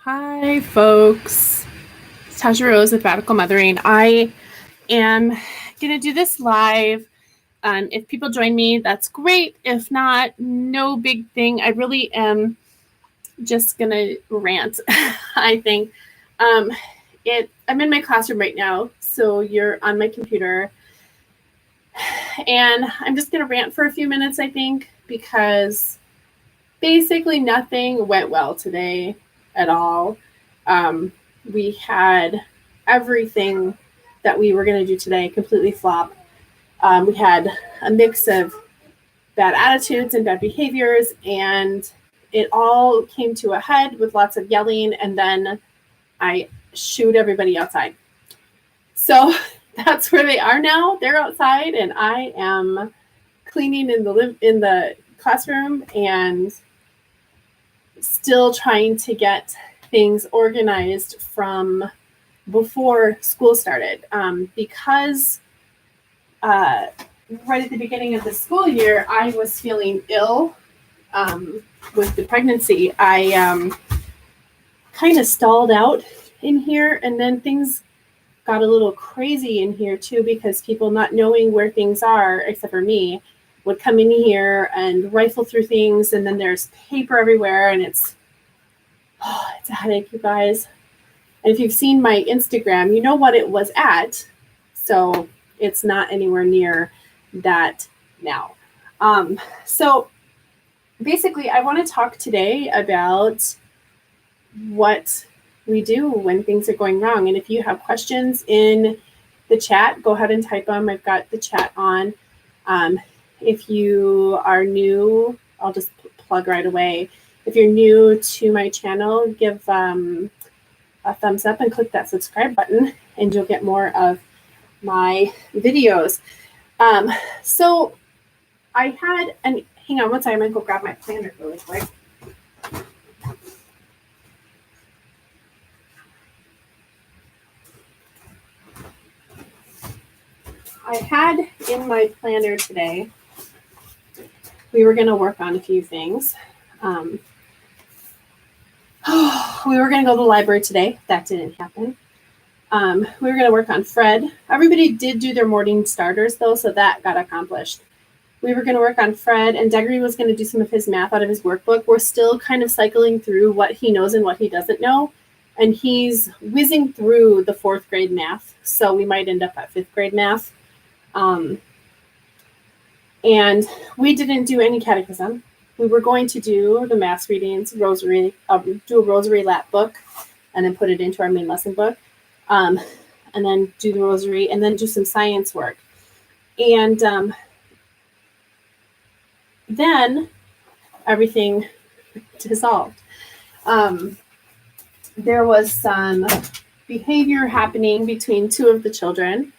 Hi, folks. It's Tasha Rose with Radical Mothering. I am going to do this live. If people join me, that's great. If not, no big thing. I really am just going to rant, I think. I'm in my classroom right now, so you're on my computer. And I'm just going to rant for a few minutes, I think, because basically nothing went well today at all. We had everything that we were going to do today completely flop. We had a mix of bad attitudes and bad behaviors, and it all came to a head with lots of yelling, and then I shooed everybody outside. So that's where they are now. They're outside, and I am cleaning in the classroom and still trying to get things organized from before school started, because right at the beginning of the school year, I was feeling ill with the pregnancy. I kind of stalled out in here, and then things got a little crazy in here too, because people not knowing where things are, except for me, would come in here and rifle through things, and then there's paper everywhere, and it's a headache, you guys. And if you've seen my Instagram, you know what it was at. So it's not anywhere near that now. So basically, I want to talk today about what we do when things are going wrong. And if you have questions in the chat, go ahead and type them. I've got the chat on. If you are new, I'll just plug right away. If you're new to my channel, give a thumbs up and click that subscribe button, and you'll get more of my videos. So I had, and hang on one second, I'm gonna go grab my planner really quick. I had in my planner today, we were gonna work on a few things. We were going to go to the library today. That didn't happen. We were going to work on Fred. Everybody did do their morning starters, though, so that got accomplished. We were going to work on Fred, and Degry was going to do some of his math out of his workbook. We're still kind of cycling through what he knows and what he doesn't know, and he's whizzing through the 4th grade math, so we might end up at 5th grade math. And we didn't do any catechism. We were going to do the mass readings, rosary, do a rosary lap book, and then put it into our main lesson book, and then do the rosary, and then do some science work. And then everything dissolved. There was some behavior happening between two of the children,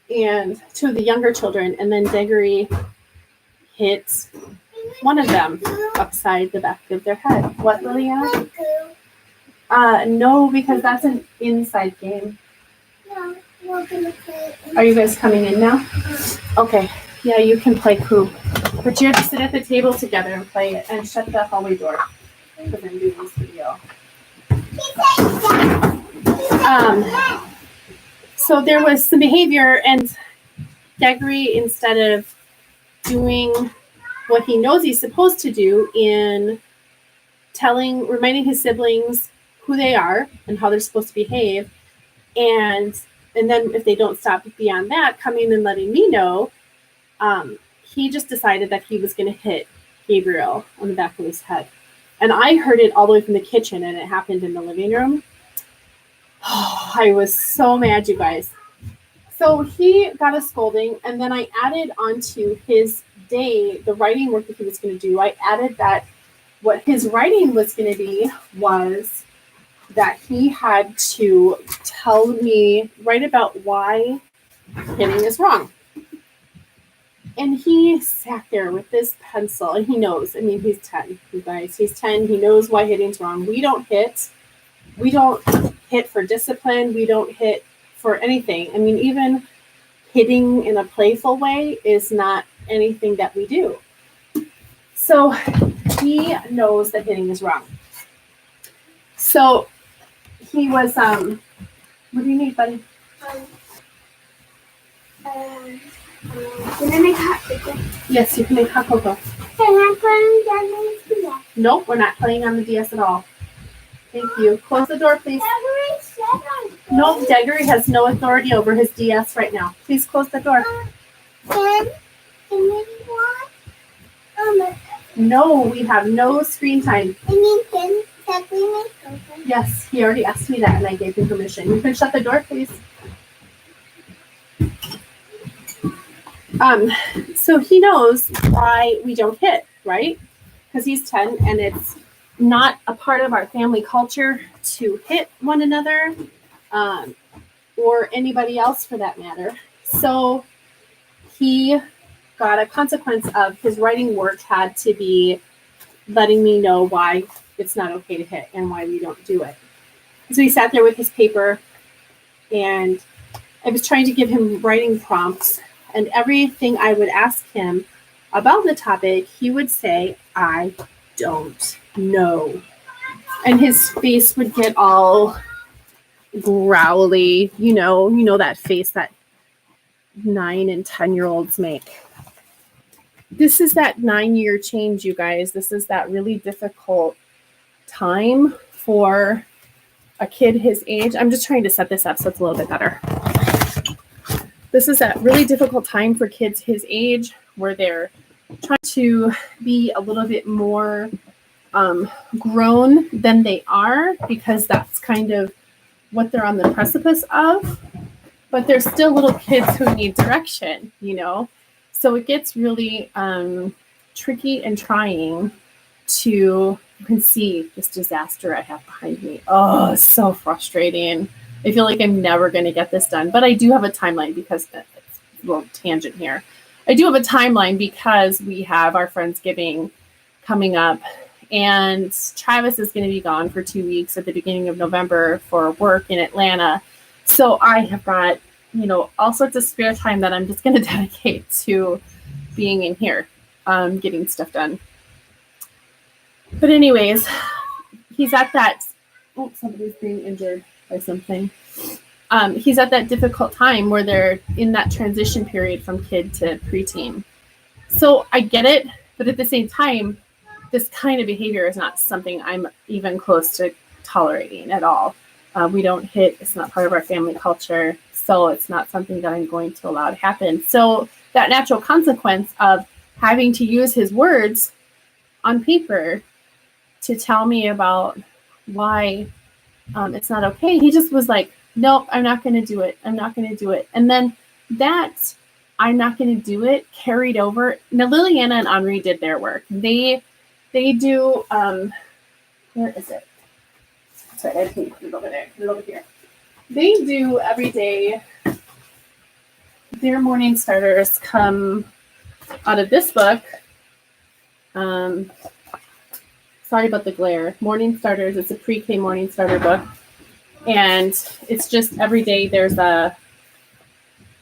and two of the younger children, and then Degry hit one of them upside the back of their head. What, Liliana? No, because that's an inside game. No, we're gonna play. Are you guys coming in now? Okay. Yeah, you can play Coop. But you have to sit at the table together and play it, and shut the hallway door because I'm doing this video. So there was some behavior, and Degry, instead of doing what he knows he's supposed to do in reminding his siblings who they are and how they're supposed to behave, and then if they don't stop beyond that, coming and letting me know, he just decided that he was going to hit Gabriel on the back of his head. And I heard it all the way from the kitchen, and it happened in the living room. Oh, I was so mad, you guys. So he got a scolding, and then I added onto his day the writing work that he was going to do. I added that what his writing was going to be was that he had to write about why hitting is wrong. And he sat there with this pencil, and he knows. I mean, he's 10, you guys. He's 10. He knows why hitting's wrong. We don't hit. We don't hit for discipline. We don't hit for anything. I mean, even hitting in a playful way is not anything that we do. So he knows that hitting is wrong. So he was, what do you need, buddy? Can I make hot chocolate? Yes, you can make hot cocoa. Can I put on the DS? Nope, we're not playing on the DS at all. Thank you. Close the door, please. Nope, Deggery has no authority over his DS right now. Please close the door. Can we watch? No, we have no screen time. I mean, can we make cocoa? Yes, he already asked me that and I gave him permission. You can shut the door, please. So he knows why we don't hit, right? Because he's 10 and it's not a part of our family culture to hit one another, or anybody else for that matter. So he got a consequence of his writing work had to be letting me know why it's not okay to hit and why we don't do it. So he sat there with his paper and I was trying to give him writing prompts, and everything I would ask him about the topic, he would say, I don't know. And his face would get all growly, you know that face that 9 and 10-year-olds make. This is that 9-year change, you guys. This is that really difficult time for a kid his age. I'm just trying to set this up so it's a little bit better. This is that really difficult time for kids his age where they're trying to be a little bit more grown than they are, because that's kind of what they're on the precipice of. But they're still little kids who need direction, So it gets really tricky and trying to, you can see this disaster I have behind me. Oh, it's so frustrating. I feel like I'm never going to get this done, but I do have a timeline because it's a little tangent here. I do have a timeline because we have our Friendsgiving coming up, and Travis is going to be gone for 2 weeks at the beginning of November for work in Atlanta. So I have got, all sorts of spare time that I'm just going to dedicate to being in here, getting stuff done. But anyways, he's at that, somebody's being injured by something. He's at that difficult time where they're in that transition period from kid to preteen. So I get it, but at the same time, this kind of behavior is not something I'm even close to tolerating at all. We don't hit, it's not part of our family culture, so it's not something that I'm going to allow to happen. So that natural consequence of having to use his words on paper to tell me about why it's not okay, he just was like, nope, I'm not going to do it. I'm not going to do it. And then that I'm not going to do it carried over. Now, Liliana and Henri did their work. They do, where is it? Sorry, I didn't put it over there. Put it over here. They do every day. Their morning starters come out of this book. Sorry about the glare. Morning starters. It's a pre-K morning starter book. And it's just every day there's a,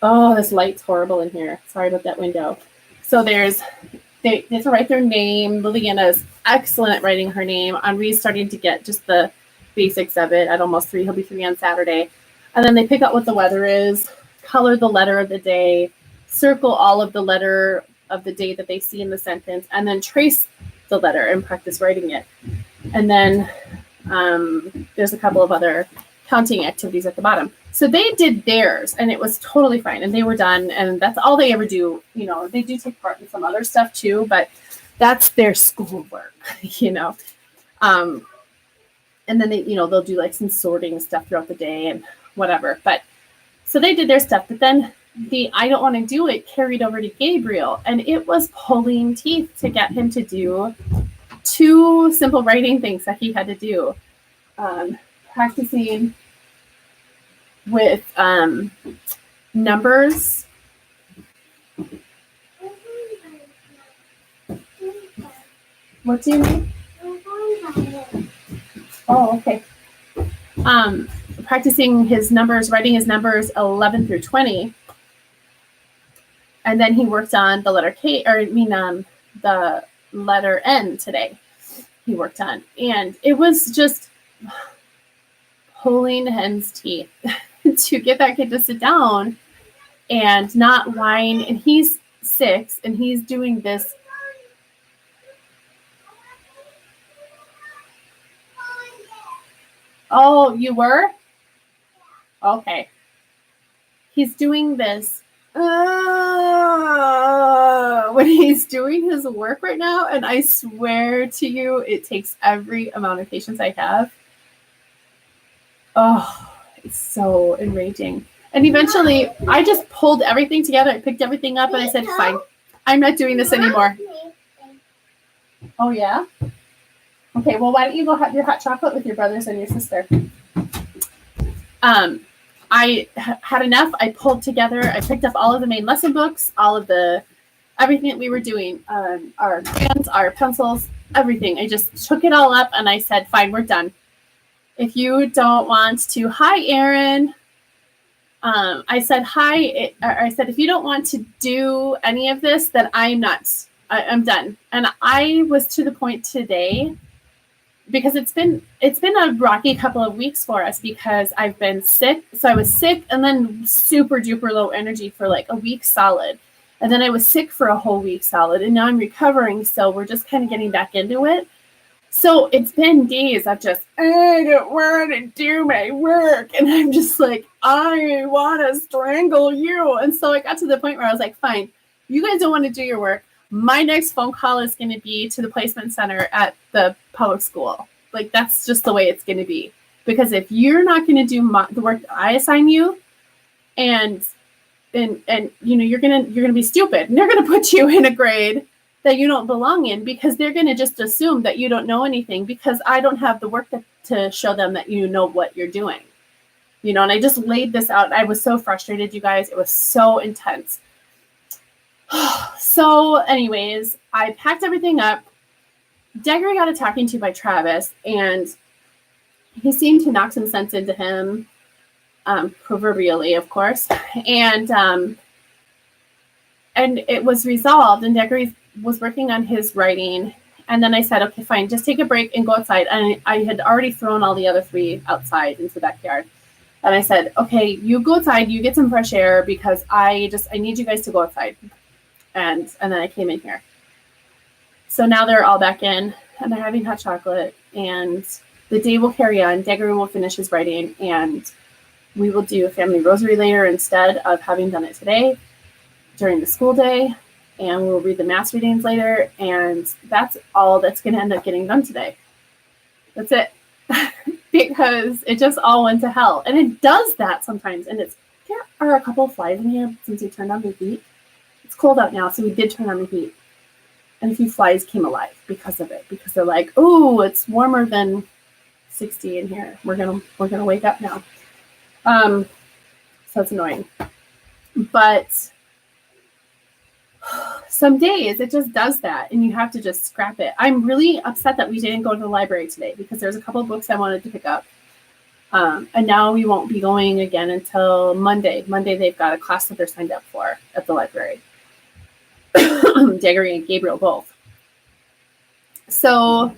this light's horrible in here. Sorry about that window. So they have to write their name. Liliana is excellent at writing her name. Henri's starting to get just the basics of it at almost 3. He'll be 3 on Saturday. And then they pick out what the weather is, color the letter of the day, circle all of the letter of the day that they see in the sentence, and then trace the letter and practice writing it. And then there's a couple of other counting activities at the bottom. So they did theirs and it was totally fine and they were done, and that's all they ever do. They do take part in some other stuff too, but that's their schoolwork, and then they'll do like some sorting stuff throughout the day and whatever. But so they did their stuff, but then the I don't want to do it carried over to Gabriel, and it was pulling teeth to get him to do 2 simple writing things that he had to do. Practicing with numbers. What do you mean? Oh, okay. Practicing his numbers, writing his numbers 11 through 20. And then he worked on the letter K, the letter N today. He worked on. And it was just pulling hen's teeth to get that kid to sit down and not whine. And he's 6 and he's doing this. Oh, you were? Okay. He's doing this when he's doing his work right now. And I swear to you, it takes every amount of patience I have. Oh, it's so enraging. And eventually, I just pulled everything together. I picked everything up and I said, fine, I'm not doing this anymore. Oh, yeah? Okay, well, why don't you go have your hot chocolate with your brothers and your sister? I had enough. I pulled together. I picked up all of the main lesson books, all of everything that we were doing, our crayons, our pencils, everything. I just took it all up and I said, fine, we're done. If you don't want to, hi, Aaron. I said, hi. I said, if you don't want to do any of this, then I'm I'm done. And I was to the point today, because it's been a rocky couple of weeks for us because I've been sick. So I was sick and then super duper low energy for like a week solid. And then I was sick for a whole week solid. And now I'm recovering. So we're just kind of getting back into it. So it's been days of just, I don't want to do my work. And I'm just like, I want to strangle you. And so I got to the point where I was like, fine, you guys don't want to do your work. My next phone call is going to be to the placement center at the public school. Like, that's just the way it's going to be. Because if you're not going to do the work that I assign you, and you know, you're going to be stupid, and they're going to put you in a grade that you don't belong in, because they're going to just assume that you don't know anything, because I don't have the work to show them that you know what you're doing. You know, and I just laid this out. I was so frustrated, you guys. It was so intense. So anyways, I packed everything up. Deggery got a talking to by Travis, and he seemed to knock some sense into him, proverbially, of course. And it was resolved, and Deggery was working on his writing. And then I said, okay, fine, just take a break and go outside. And I had already thrown all the other 3 outside into the backyard. And I said, okay, you go outside, you get some fresh air, because I need you guys to go outside. And then I came in here. So now they're all back in, and they're having hot chocolate, and the day will carry on. Deggery will finish his writing, and we will do a family rosary later instead of having done it today during the school day, and we'll read the mass readings later, and that's all that's going to end up getting done today. That's it. Because it just all went to hell. And it does that sometimes, and there are a couple of flies in here since we turned on the heat. It's cold out now, so we did turn on the heat. And a few flies came alive because of it, because they're like, oh, it's warmer than 60 in here. We're gonna wake up now. So it's annoying. But some days it just does that, and you have to just scrap it. I'm really upset that we didn't go to the library today, because there's a couple of books I wanted to pick up. And now we won't be going again until Monday. Monday they've got a class that they're signed up for at the library. Deggery and Gabriel both. So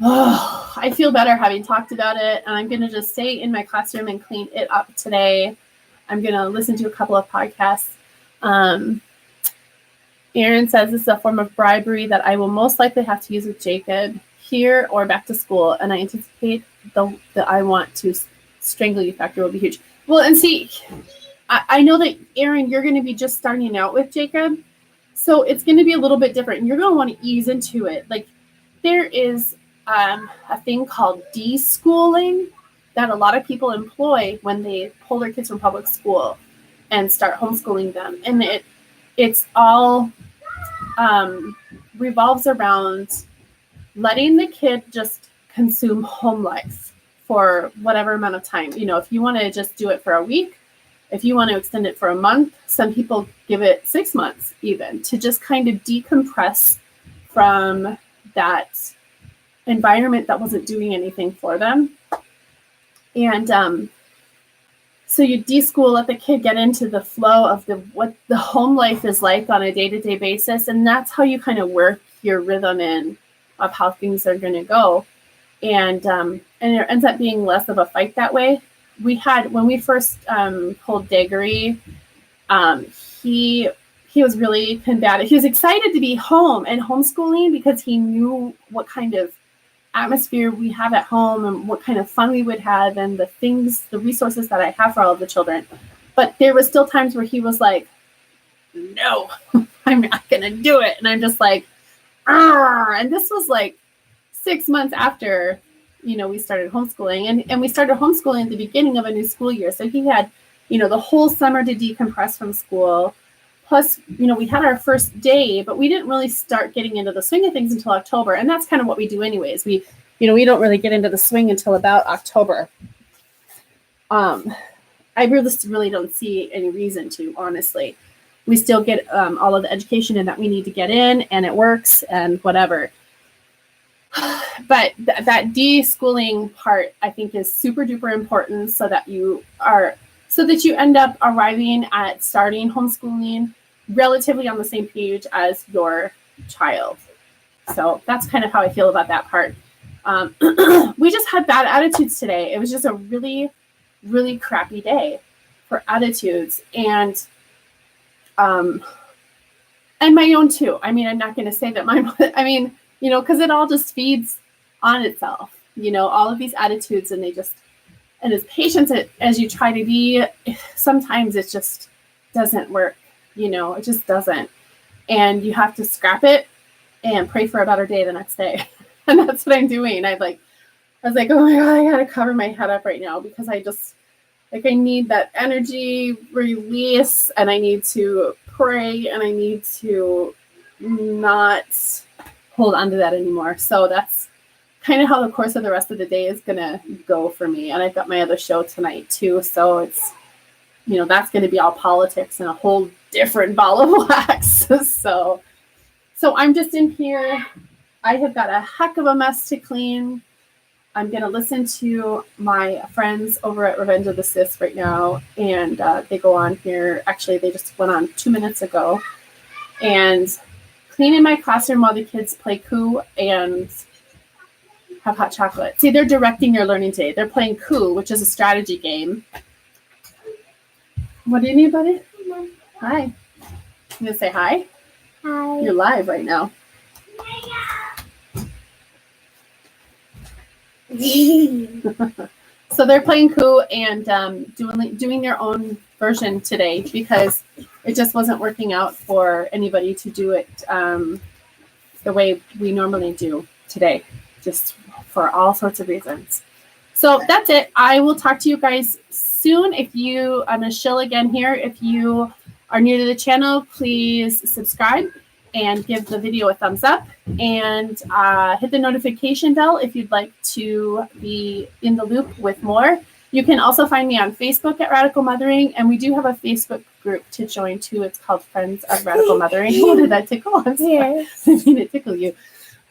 I feel better having talked about it, and I'm going to just stay in my classroom and clean it up today. I'm going to listen to a couple of podcasts. Aaron says this is a form of bribery that I will most likely have to use with Jacob here or back to school, and I anticipate the I want to strangle you factor will be huge. Well, and see, I know that, Aaron, you're going to be just starting out with Jacob, so it's going to be a little bit different, and you're going to want to ease into it. Like, there is a thing called deschooling that a lot of people employ when they pull their kids from public school and start homeschooling them, and it's all revolves around letting the kid just consume home life for whatever amount of time. You know, if you want to just do it for a week, if you want to extend it for a month, some people give it 6 months even, to just kind of decompress from that environment that wasn't doing anything for them. And so you deschool, let the kid get into the flow of what the home life is like on a day-to-day basis. And that's how you kind of work your rhythm in of how things are going to go. And and it ends up being less of a fight that way. When we first pulled Daggery, he was really combative. He was excited to be home and homeschooling because he knew what kind of atmosphere we have at home and what kind of fun we would have and the resources that I have for all of the children. But there was still times where he was like, no, I'm not going to do it. And I'm just like, argh. And this was like 6 months after, we started homeschooling, and we started homeschooling at the beginning of a new school year. So he had, the whole summer to decompress from school. Plus, we had our first day, but we didn't really start getting into the swing of things until October. And that's kind of what we do anyways. We don't really get into the swing until about October. I really don't see any reason to, honestly. We still get all of the education in that we need to get in, and it works and whatever. But that deschooling part, I think, is super duper important so that you end up arriving at starting homeschooling relatively on the same page as your child. So that's kind of how I feel about that part. We just had bad attitudes today. It was just a really, really crappy day for attitudes, and my own too. I mean, I'm not going to say that because it all just feeds on itself, all of these attitudes, and as patient as you try to be, sometimes it just doesn't work, it just doesn't. And you have to scrap it and pray for a better day the next day. And that's what I'm doing. I was like, oh my God, I got to cover my head up right now because I need that energy release, and I need to pray, and I need to not hold on to that anymore. So that's kind of how the course of the rest of the day is going to go for me. And I've got my other show tonight too. So it's, that's going to be all politics and a whole different ball of wax. So I'm just in here. I have got a heck of a mess to clean. I'm going to listen to my friends over at Revenge of the Sis right now. And they go on here. Actually, they just went on 2 minutes ago. And cleaning my classroom while the kids play Coup and have hot chocolate. See, they're directing their learning today. They're playing Coup, which is a strategy game. What do you need, buddy? Hi. You going to say hi? Hi. You're live right now. So they're playing Coup and doing their own version today because it just wasn't working out for anybody to do it the way we normally do today, just for all sorts of reasons. So that's it. I will talk to you guys soon. I'm going to shill again here. If you are new to the channel, please subscribe and give the video a thumbs up, and hit the notification bell if you'd like to be in the loop with more. You can also find me on Facebook at Radical Mothering, and we do have a Facebook group to join too. It's called Friends of Radical Mothering. Oh, did that tickle? I'm sorry. Yes. I didn't it tickle you.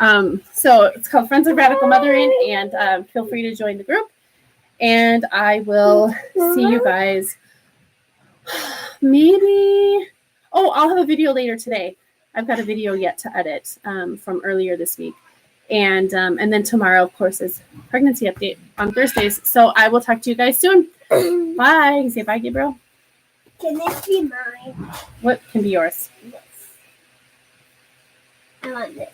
So it's called Friends of Radical Mothering, and feel free to join the group. And I will see you guys maybe. Oh, I'll have a video later today. I've got a video yet to edit from earlier this week. And then tomorrow, of course, is pregnancy update on Thursdays. So I will talk to you guys soon. Bye. You can say bye, Gabriel. Can this be mine? What can be yours? This. I want this.